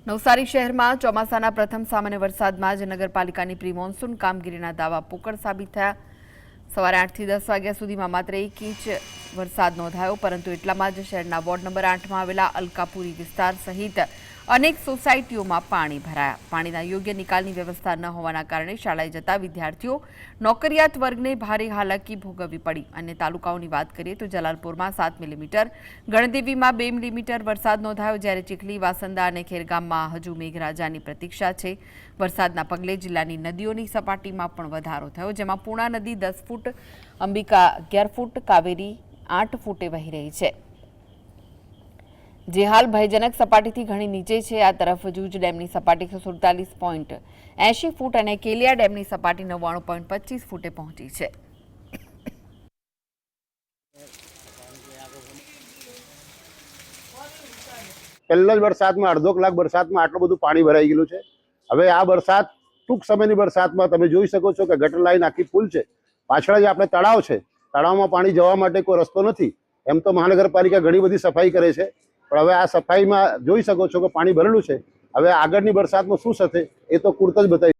નવસારી શહેરમાં ચોમાસાના પ્રથમ સામાન્ય વરસાદમાં જ નગરપાલિકાની પ્રી મોન્સૂન કામગીરીના દાવા પોકળ સાબિત થયા। સવારે 8 થી 10 વાગ્યા સુધીમાં માત્ર 1 ઇંચ વરસાદ નોંધાયો, પરંતુ એટલામાં જ શહેરના વોર્ડ નંબર 8માં આવેલા અલકાપુરી વિસ્તાર સહિત અનેક સોસાયટીઓમાં પાણી ભરાયા। પાણીના યોગ્ય નિકાલની વ્યવસ્થા ન હોવાના કારણે શાળાએ જતા વિદ્યાર્થીઓ, નોકરિયાત વર્ગને ભારે હાલાકી ભોગવવી પડી। અન્ય તાલુકાઓની વાત કરીએ તો જલાલપુરમાં 7 મિલીમીટર, ગણદેવીમાં 2 મિલીમીટર વરસાદ નોંધાયો, જ્યારે ચીખલી, વાસંદા અને ખેરગામમાં હજુ મેઘરાજાની પ્રતીક્ષા છે। વરસાદના પગલે જિલ્લાની નદીઓની સપાટીમાં પણ વધારો થયો, જેમાં પૂર્ણા નદી 10 ફૂટ, અંબિકા 11 ફૂટ, કાવેરી 8 ફૂટે વહી રહી છે, જે હાલ ભયજનક સપાટીથી ઘણી નીચે છે। આ તરફ જૂજ ડેમની સપાટી 147.80 ફૂટ અને કેલિયા ડેમની સપાટી 99.25 ફૂટે પહોંચી છે। પહેલા જ વરસાદમાં અડધો કલાક વરસાદમાં આટલું બધું પાણી ભરાઈ ગયેલું છે। હવે આ વરસાદ ટૂંક સમયની વરસાદમાં તમે જોઈ શકો છો કે ગટર લાઈન આખી ફૂલ છે। પાછળ જ આપણે તળાવ છે, તળાવમાં પાણી જવા માટે કોઈ રસ્તો નથી। એમ તો મહાનગરપાલિકા ઘણી બધી સફાઈ કરે છે, પણ હવે આ સફાઈમાં જોઈ શકો છો કે પાણી ભરેલું છે। હવે આગળની વરસાદમાં શું થશે એ તો કુર્ત જ બતાવી।